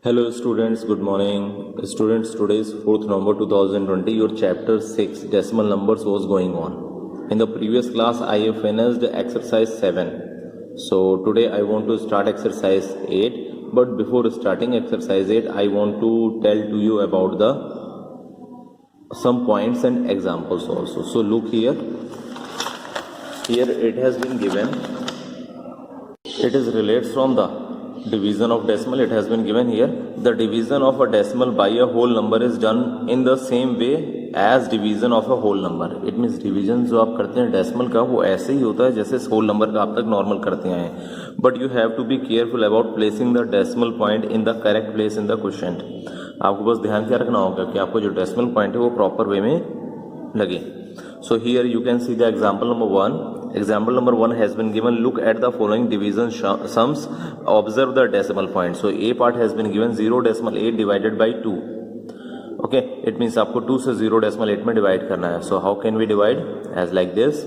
Hello students, good morning. Students, today is 4th November 2020. Your chapter 6 decimal numbers was going on. In the previous class I have finished exercise 7. So today I want to start exercise 8. But before starting exercise 8, I want to tell to you about the some points and examples also. So look here. Here it has been given. It is related from the division of decimal. It has been given here. The division of a decimal by a whole number is done in the same way as division of a whole number. It means division जो आप करते हैं decimal का वो ऐसे ही होता है जैसे whole number का आप तक normal करते आए हैं. But you have to be careful about placing the decimal point in the correct place in the quotient. आपको बस ध्यान क्या रखना होगा कि आपको जो decimal point है वो proper way में लगे. So here you can see the example number 1. Example number 1 has been given. Look at the following division sums. Observe the decimal point. So A part has been given 0.8 divided by 2. Okay, it means आपको 2 से 0.8 में divide करना है. So how can we divide? As like this.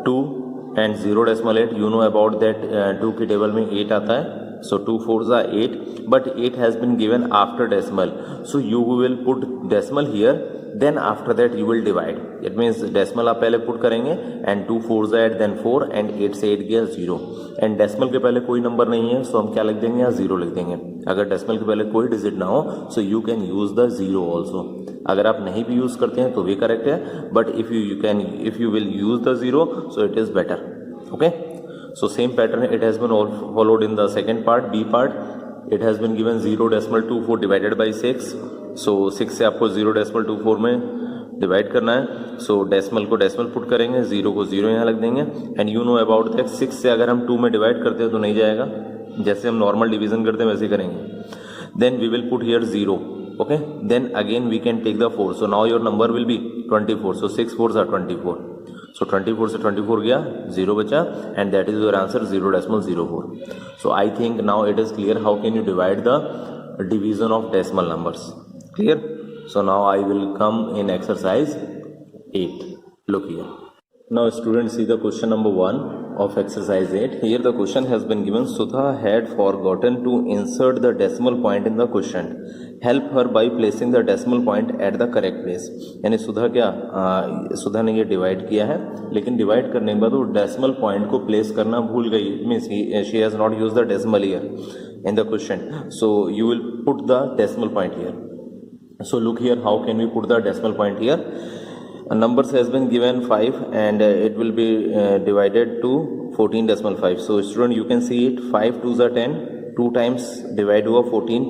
2 and 0.8. You know about that 2 की table में 8 आता है. So 2 4s are 8. But 8 has been given after decimal. So you will put decimal here. Then after that you will divide. It means decimal आप पहले put करेंगे and 2 4s add then 4 and 8 से 8 गया 0 and decimal के पहले कोई number नहीं है so हम क्या लिख देंगे यहाँ 0 लिख देंगे. अगर decimal के पहले कोई डिजिट ना हो so you can use the 0 also. अगर आप नहीं भी यूज करते हैं तो भी करेक्ट है but if you will use the 0 so it is better. Okay, so same pattern it has been all followed in the second part. B part it has been given 0.24 divided by 6. So 6 से आपको 0.24 में divide करना है. सो decimal को decimal put करेंगे, 0 को 0 यहाँ लग देंगे and you know about that 6 से अगर हम 2 में डिवाइड करते हैं तो नहीं जाएगा, जैसे हम नॉर्मल डिवीजन करते हैं वैसे करेंगे. Then we will put here 0. Okay, then again we can take the 4. So now your number will be 24. So 6 4s are 24. So 24 से 24 गया, 0 बचा and that is your answer 0.04. So I think now it is clear how can you divide the division of decimal numbers. Clear? So now I will come in exercise 8. Look here. Now students, see the question number 1 of exercise 8. Here the question has been given. Sudha had forgotten to insert the decimal point in the question. Help her by placing the decimal point at the correct place. यानी सुधा ने ये divide किया है लेकिन divide करने के बाद वो डेसिमल पॉइंट को प्लेस करना भूल गई. Means she has not use the decimal here in the question. So you will put the decimal point here. So look here, how can we put the decimal point here? Numbers has been given 5 and it will be divided to 14.5. So student, you can see it, 5 2s are 10, 2 times divide हुआ 14.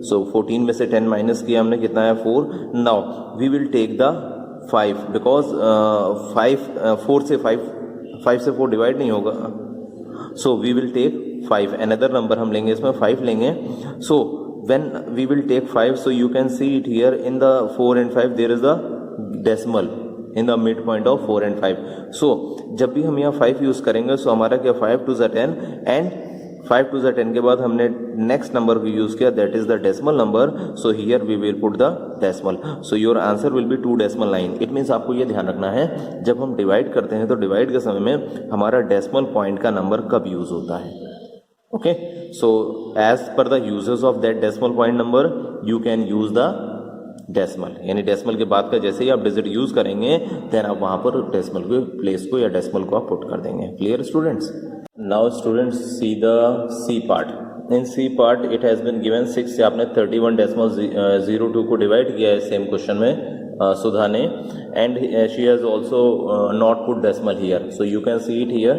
So 14 में से 10 minus किया हमने, कितना है 4. Now we will take the 5 because 4 से 4 divide नहीं होगा. So we will take 5. Another number हम लेंगे, इसमें 5 लेंगे. So when we will take 5, so you can see it here in the 4 and 5 there is a decimal in the midpoint of 4 and 5. so जब भी हम यहाँ 5 यूज करेंगे so हमारा क्या 5 2s are 10 and 5 2s are 10 के बाद हमने नेक्स्ट नंबर को यूज किया, that is the decimal number. so here we will put the decimal. so your answer will be 2.9. it means आपको ये ध्यान रखना है जब हम डिवाइड करते हैं तो डिवाइड के समय में हमारा डेसिमल पॉइंट का नंबर कब यूज होता है. Okay, so as per the uses of that decimal point number you can use the decimal. यानी डेसिमल के बाद का जैसे ही आप डिजिट यूज करेंगे देन आप वहां पर डेसिमल को प्लेस को या डेसिमल को आप पुट कर देंगे. Clear students? Now students see the C part. In C part it has been given 6 से आपने 31.02 को डिवाइड किया है सेम क्वेश्चन में सुधा ने and she has also not put decimal here. So you can see it here.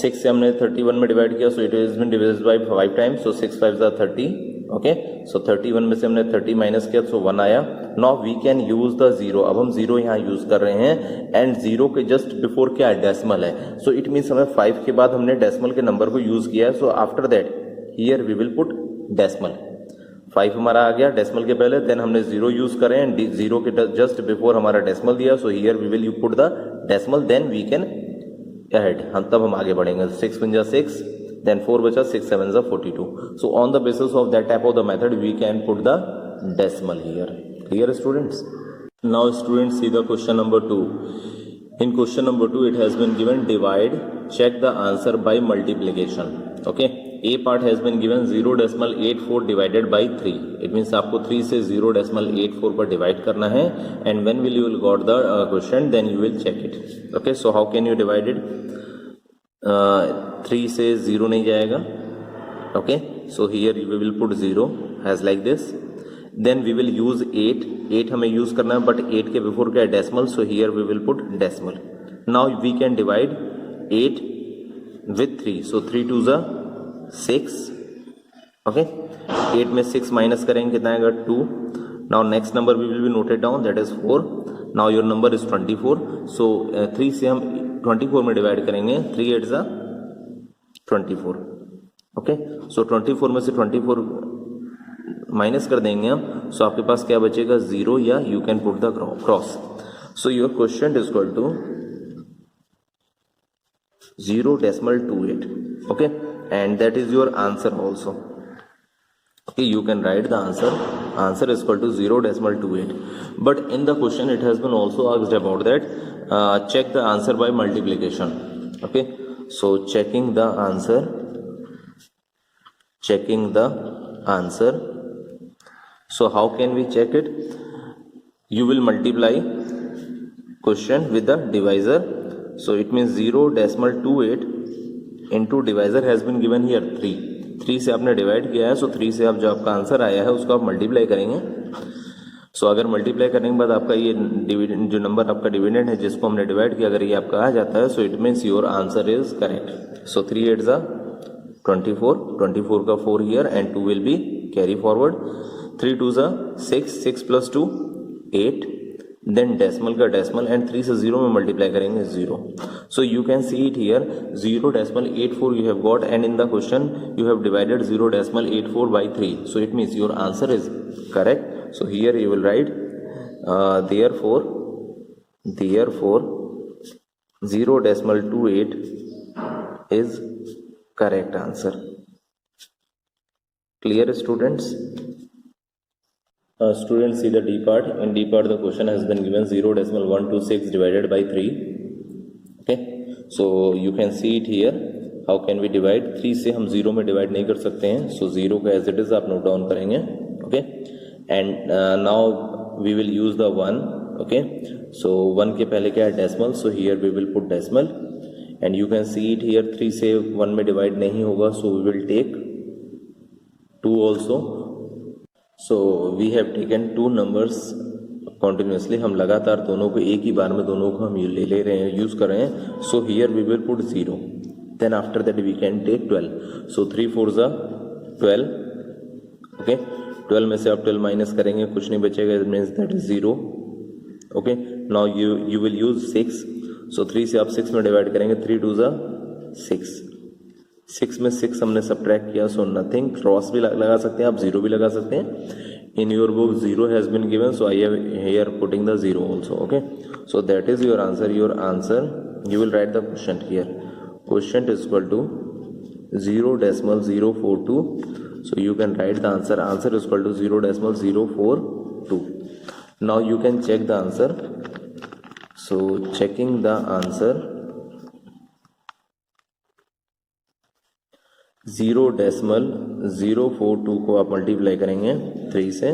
6 से हमने 31 में डिवाइड किया so it has been divided by 5 times. So 6 5s are 30. Okay, so 31 में से हमने 30 माइनस किया सो 1 आया. Now we can use the 0. अब हम 0 यहाँ यूज कर रहे हैं एंड 0 के जस्ट बिफोर क्या है, डेसिमल है. सो इट मीन्स हमें 5 के बाद हमने डेसिमल के नंबर को यूज किया है. So after that here we will put decimal. 5 हमारा आ गया डेसिमल के पहले, देन हमने 0 यूज करें एंड 0 के जस्ट बिफोर हमारा डेसिमल दिया. So here we will you put the decimal, then we can ahead. हम तब हम आगे बढ़ेंगे. 6 1 जा 6, then 4 बचा, 6 7 जा 42. So on the basis of that type of the method we can put the decimal here. Clear students? Now students, see the question number 2. In question number 2 it has been given divide, check the answer by multiplication. Okay, A part has been given 0.84 divided by 3. It means आपको 3 से 0.84 पर divide करना है. And when will you will got the question, then you will check it. Okay, so how can you divide it? 3 से 0 नहीं जाएगा. Okay, so here we will put 0 as like this. Then we will use 8 हमें use करना है, but 8 के before क्या है? Decimal. so here we will put decimal. Now we can divide 8 with 3. so 3 2 is 6. okay, 8 में 6 minus करेंगे, कितना आएगा? 2. Now next number we will be noted down, that is 4. Now your number is 24. so 3 से हम 24 में divide करेंगे. 3 8 is 24. Okay, सो 24 में से 24 माइनस कर देंगे हम. सो आपके पास क्या बचेगा? 0, या you can put the cross. So your question is equal to 0.28. Okay, and that is your answer also. Okay, you can write the answer is equal to 0.28. but in the question it has been also asked about that check the answer by multiplication. okay, so checking the answer. so how can we check it? You will multiply question with the divisor. so it means 0.28 into divisor has been given here 3 से आपने divide किया है. सो 3 से आप जो आपका answer आया है उसको आप मल्टीप्लाई करेंगे. सो अगर मल्टीप्लाई करने के बाद आपका ये डिविडेंड, जो नंबर आपका डिविडेंड है जिसको हमने डिवाइड किया, अगर ये आपका आ जाता है, so it means your answer is correct. So 3 8 is 24 का 4 here and 2 will be carry forward. 3 2 is 6 plus 2 8. Then decimal का डेसिमल एंड 3 से 0 में मल्टीप्लाई करेंगे 0. सो you can see it here 0.84 you have got, and in the question you have divided 0.84 by 3. so it means your answer is correct. so here you will write therefore 0.28 is correct answer. Clear, students? Students, see the D part. In D part the question has been given 0.126 divided by 3. okay, so you can see it here. how can we divide? 3 से हम 0 में divide नहीं कर सकते हैं. so 0 का as it is आप note down करेंगे. okay, and now we will use the 1. okay, so 1 के पहले क्या है? Decimal. so here we will put decimal, and you can see it here. 3 से 1 में डिवाइड नहीं होगा, so we will take 2 also. so we have taken 2 numbers continuously. हम लगातार दोनों को एक ही बार में दोनों को हम ले रहे हैं, यूज कर रहे हैं. so here we will put 0. then after that we can take 12. so 3 4 is 12. okay, 12 में से आप 12 माइनस करेंगे, कुछ नहीं बचेगा. it means that is 0. okay, now you will use 6. so 3 से आप 6 में डिवाइड करेंगे. 3 2 is 6. 6 में 6 हमने सब्ट्रैक्ट किया, सो नथिंग. क्रॉस भी लगा सकते हैं आप, 0 भी लगा सकते हैं. In your book 0 has been given, so I have here putting the 0 also. Okay, so that is your answer. You will write the question here. Question is equal to 0.042. so you can write the answer is equal to 0.042. now you can check the answer. so checking the answer, 0.042 को आप multiply करेंगे 3 से.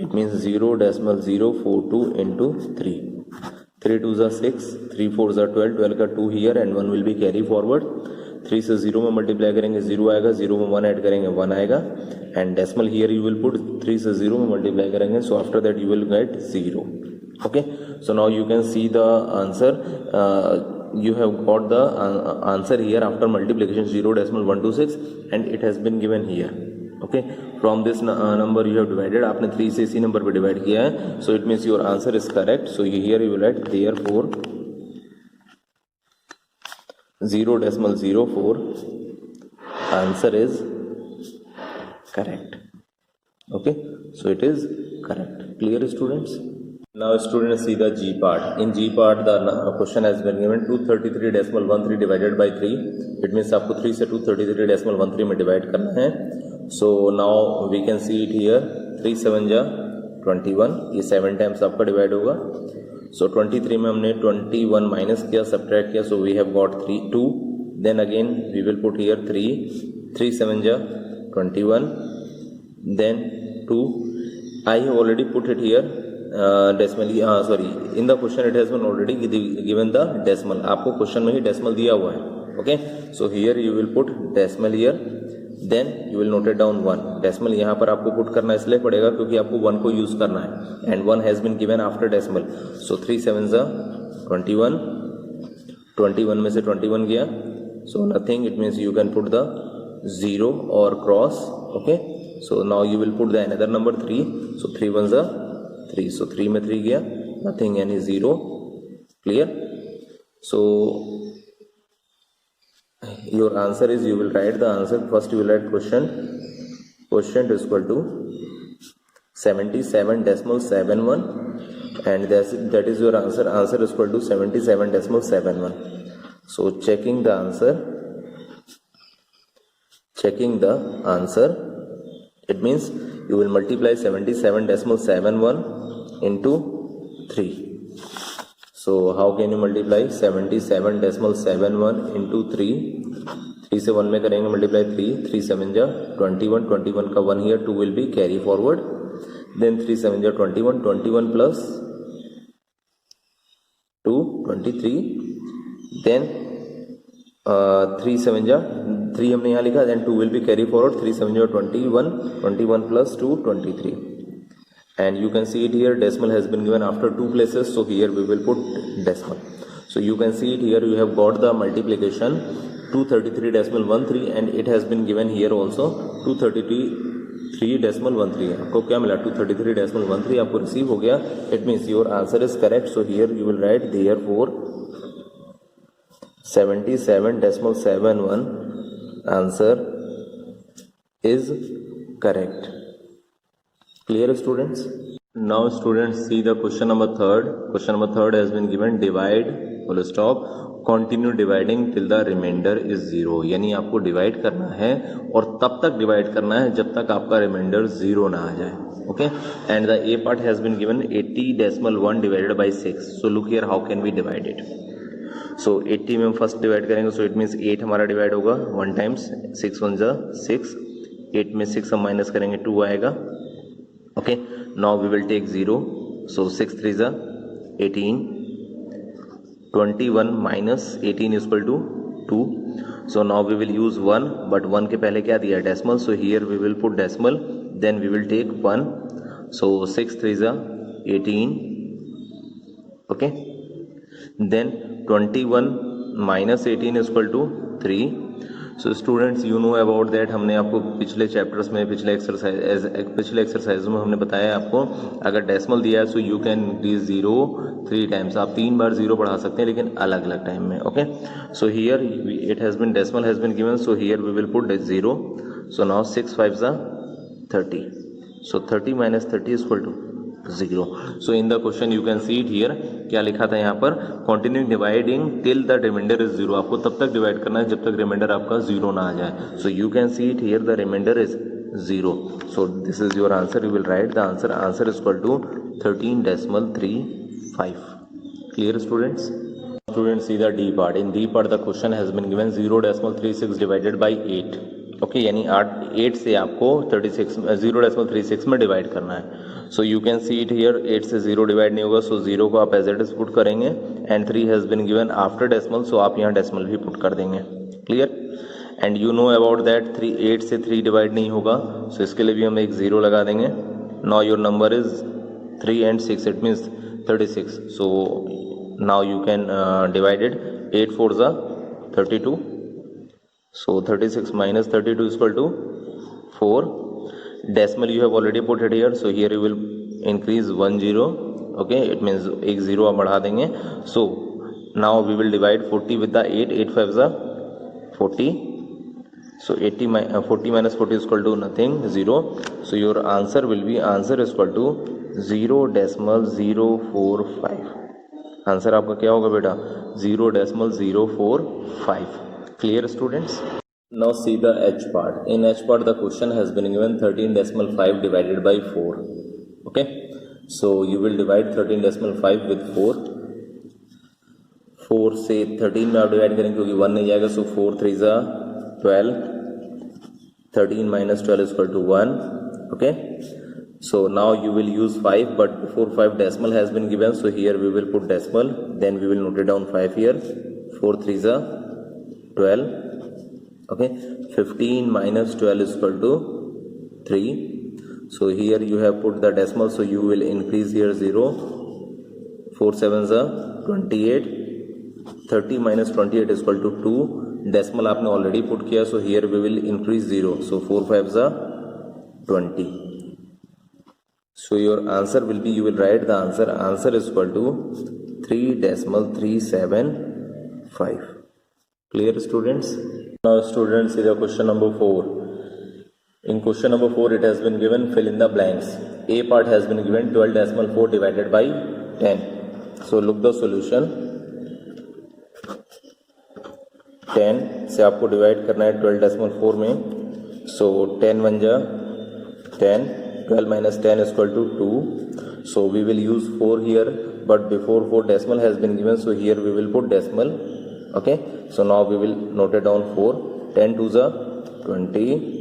It means 0.042 into 3. 3 2 is 6, 3 4 is 12, 12 का 2 here and 1 will be carry forward. 3 से 0 में multiply करेंगे 0 आएगा, 0 में 1 ऐड करेंगे 1 आएगा, and decimal here you will put. 3 से 0 में मल्टीप्लाई करेंगे, सो after that you will get 0. okay, so now you can see the answer. You have got the answer here after multiplication 0.126 and it has been given here. okay, from this number you have divided. आपने 3 से इसी number पे divide किया है, so it means your answer is correct. so here you will write therefore 0.04 answer is correct. okay, so it is correct. Clear, students? Now students, see the G part. In G part the question has been given 233.13 divided by 3. it means आपको 3 से 233.13 में divide करना है. so now we can see it here. 3 7 जा 21, ये 7 times आपका divide होगा. so 23 में हमने 21 माइनस किया, सब्ट्रैक्ट किया, so we have got 2. then again we will put here 3 3 7 ja 21, then 2. I have already put it here decimally, sorry, in the question it has been already given the decimal. आपको question में ही decimal दिया हुआ है. Okay, so here you will put decimal here, then you will note it down 1. Decimal यहाँ पर आपको put करना इसलिए पड़ेगा क्योंकि आपको 1 को यूज करना है, and 1 has been given after decimal. So 3 7 जा 21, 21 में से 21 गया, so nothing, it means you can put the 0 or cross. Okay, so now you will put the another number 3, so 3 1 जा 3, so 3 में 3 गया, nothing, any 0. Clear? So your answer is, you will write the answer. First you will write quotient is equal to 77.71, and that is your answer. Answer is equal to 77.71. So checking the answer, it means you will multiply 77.71 into 3. So how can you multiply 77.71 into 3? 3 से 1 में करेंगे multiply, 3 7 जा 21, 21 का 1 here, 2 will be carry forward, then 3 7 जा 21, 21 plus 2 23, then 3 7 जा 3 हमने यहाँ लिखा, then 2 will be carry forward, 3 7 जा 21, 21 plus 2 23. And you can see it here, decimal has been given after 2 places, so here we will put decimal. So you can see it here, you have got the multiplication 233.13, and it has been given here also 233.13. आपको क्या मिला? 233.13 आपको receive हो गया. It means your answer is correct. So here you will write therefore 77.71 answer is correct. Clear, students? Now students, see the question number 3. Question number 3 has been given, divide full stop, continue dividing till the remainder is 0. यानी आपको divide करना है और तब तक divide करना है जब तक आपका रिमाइंडर 0 ना आ जाए. Okay, and the A part has been given 80.1 divided by 6. So look here, how can we divide it? So 80 में हम फर्स्ट डिवाइड करेंगे, so it means 8 हमारा डिवाइड होगा 1 times, 6 1 जा 6, 8 में 6 हम माइनस करेंगे 2 आएगा. Okay, now we will take 0, so 6 3 is 18, 21 minus 18 is equal to 2. So now we will use 1, but 1 के पहले क्या दिया? Decimal. So here we will put decimal, then we will take 1, so 6 3 is 18. Okay, then 21 minus 18 is equal to 3. So students, you know about that, हमने आपको पिछले chapters में, पिछले exercise में हमने बताया आपको, अगर डेसिमल दिया है सो यू कैन इंक्रीज 0 3 टाइम्स. आप 3 बार 0 बढ़ा सकते हैं, लेकिन अलग अलग टाइम में. Okay, so here it has been, decimal has been given, so here we will put 0. So now 6 5 जा 30, सो 30 minus 30 is equal to 0. So in the question you can see it here, क्या लिखा था यहाँ पर? Continuing dividing till the remainder is 0. आपको तब तक divide करना है जब तक रिमाइंडर आपका 0 ना आ जाए. So you can see it here, the remainder is 0. So this is your answer. You will write the answer. Answer is equal to 13.35. Clear, students? Students, see the D part. In D part the question has been given 0.36 divided by 8. Okay, यानी 8 से आपको 36 0.36 में divide करना है. सो you can see it here, 8 से 0 divide नहीं होगा, सो 0 को आप एज इट इज पुट करेंगे, and 3 has been given after decimal, so आप यहाँ डेसिमल भी पुट कर देंगे. Clear? And you know about that 8 से 3 डिवाइड नहीं होगा, सो इसके लिए भी हम एक 0 लगा देंगे. Now your number is 3 and 6, it means 36. So now you can divided 8 4 जा 32. So 36 minus 32 is equal to 4. Decimal you have already put it here, so here you will increase 1 0. Okay, it means एक 0 आप बढ़ा देंगे. So now we will divide 40 with the 8. 8 5 is 40. So 40 minus 40 is equal to nothing, 0. So your answer will be, answer is equal to 0.045. Answer आपका क्या होगा बेटा? 0.045. Clear, students? Now see the H part. In H part the question has been given 13.5 divided by 4. Okay, so you will divide 13.5 with 4. 4 से 13 में आप divide करेंगे क्योंकि 1 नहीं जाएगा, so 4 3 जा 12, 13 minus 12 is equal to 1. Okay, so now you will use 5, but before 5 decimal has been given, so here we will put decimal, then we will note it down 5 here. 4 3s are 12. Okay, 15 minus 12 is equal to 3. So here you have put the decimal, so you will increase here 0. 4 7s are 28. 30 minus 28 is equal to 2. Decimal आपने already put किया, so here we will increase 0. So 4 5s are 20. So your answer will be, you will write the answer. Answer is equal to 3.375. Clear, students? Now students, see the question number 4. In question number 4, it has been given, fill in the blanks. A part has been given 12.4 divided by 10. So look the solution. 10 से आपको divide करना है 12.4 में. So 10 1 जा 10. 12 minus 10 is equal to 2. So we will use 4 here, but before 4 decimal has been given, so here we will put decimal. Okay, so now we will note it down 4. 10 2 जा 20.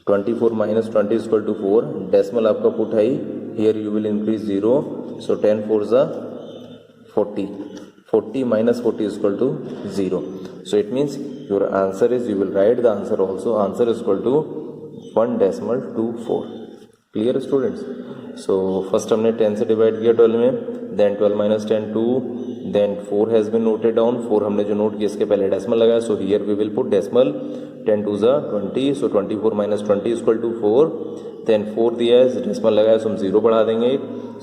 24 minus 20 is equal to 4. Decimal आपका put है, here you will increase 0. So 10 4 जा 40. 40 minus 40 is equal to 0. So it means your answer is, you will write the answer also. Answer is equal to 1.24. Clear, students? So first हमने 10 से divide किया 12 में, then 12 minus 10 2, then 4 has been noted down. 4 हमने जो note किया इसके पहले decimal लगाया, so here we will put decimal. 10 2 जा 20, so 24 minus 20 is equal to 4. then 4 दिया है, डेसिमल लगाया, so हम 0 बढ़ा देंगे.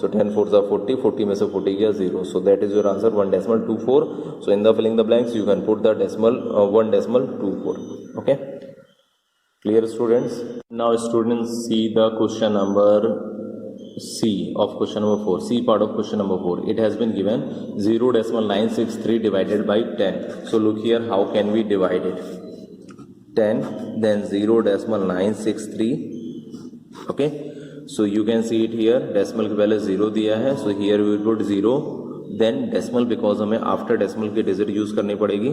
So 10 4 जा 40, 40 में से 40 गया 0. So that is your answer, 1.24. So in the filling the blanks you can put the decimal 1.24. Okay, clear, students? Now students, see the question number C of question number 4. C part of question number 4. It has been given 0.963 divided by 10. So look here, how can we divide it? 10 then 0.963. Okay, so you can see it here, decimal के पहले 0 दिया है, so here we will put 0, then decimal, because हमें after decimal की digit use करनी पड़ेगी.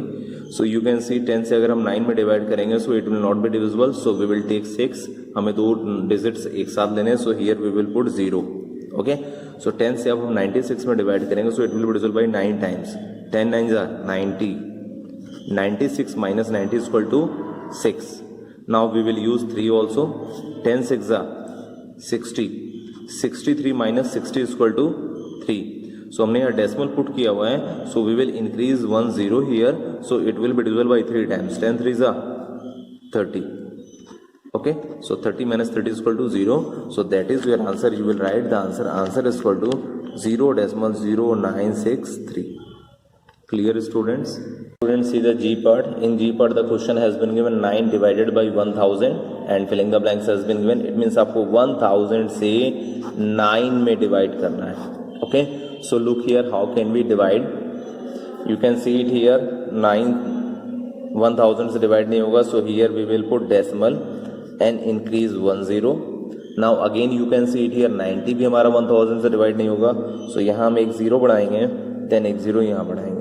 So you can see 10 से अगर हम 9 में divide करेंगे, so it will not be divisible, so we will take 6. हमें दो digits एक साथ लेने, so here we will put 0. Okay, so 10 से अब हम 96 में divide करेंगे, so it will be divisible by 9 times. 10 9 are 90. 96 minus 90 is equal to 6. Now we will use 3 also. 10 6 are 60. 63 minus 60 is equal to 3. So हमने यहाँ decimal put किया हुआ है, so we will increase 1 0 here, so it will be divisible by 3 times. 10 3s are 30. Okay, so 30 minus 30 is equal to 0. So that is your answer. You will write the answer. Answer is equal to 0.0963. Clear, students? Students, see the G part. In G part the question has been given 9 divided by 1000 and filling the blanks has been given. It means आपको 1000 से 9 में divide करना है. Okay, so look here, how can we divide? You can see it here, 9 1000 से divide नहीं होगा, so here we will put decimal and increase 1 0. Now again you can see it here, 90 भी हमारा 1000 से divide नहीं होगा, so यहाँ हम एक 0 बढ़ाएंगे, then एक 0 यहाँ बढ़ाएंगे.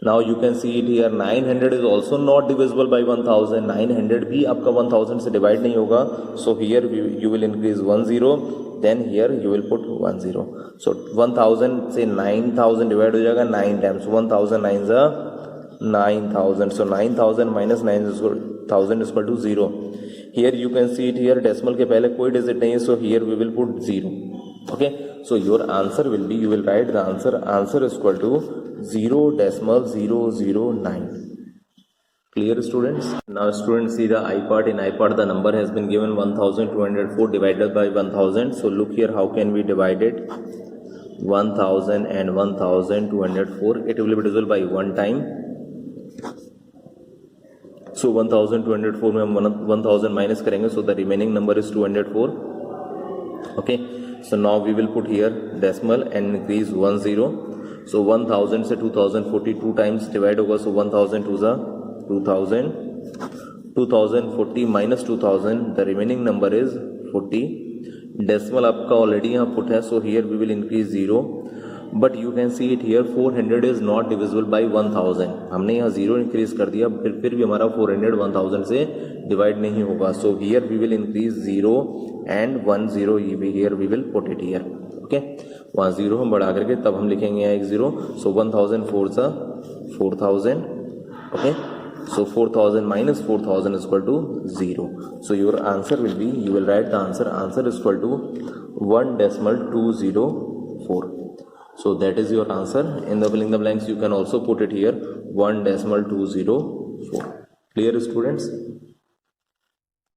Now you can see it here, 900 is also not divisible by 1000. 900 भी आपका 1000 से divide नहीं होगा, so here you will increase 1 0, then here you will put 1 0. So 1000 से 9000 divide हो जाएगा 9 times. 1000 9s are 9000. So 9000 minus 9000 is equal to 0. Here you can see it here, decimal के पहले कोई digit नहीं है, so here we will put 0. Okay, so your answer will be, you will write the answer. Answer is equal to 0.009. Clear, students? Now students, see the I part. In I part the number has been given 1204 divided by 1000. So look here, how can we divide it? 1000 and 1204. It will be divisible by 1 time. So 1204 में हम 1000 minus करेंगे, so the remaining number is 204. Okay, so now we will put here decimal and increase 1 0. So 1000 से 2042 times divide होगा, so 1000 2s are 2000. 2040 minus 2000, the remaining number is 40. Decimal आपका already यहाँ put है, so here we will increase 0. But you can see it here 400 is not divisible by 1000. हमने यहाँ 0 increase कर दिया, फिर भी हमारा 400 1000 से डिवाइड नहीं होगा. So here we will increase 0 and 1 0 here we will put it here. Okay, वहाँ 0 हम बढ़ा करके तब हम लिखेंगे यहाँ एक 0. सो 1000 4 सा 4000. Okay, so 4000 minus 4000 is equal to 0. So your answer will be, you will write the answer is equal to 1.204. So that is your answer. In the fill in the blanks you can also put it here 1.204. Clear students?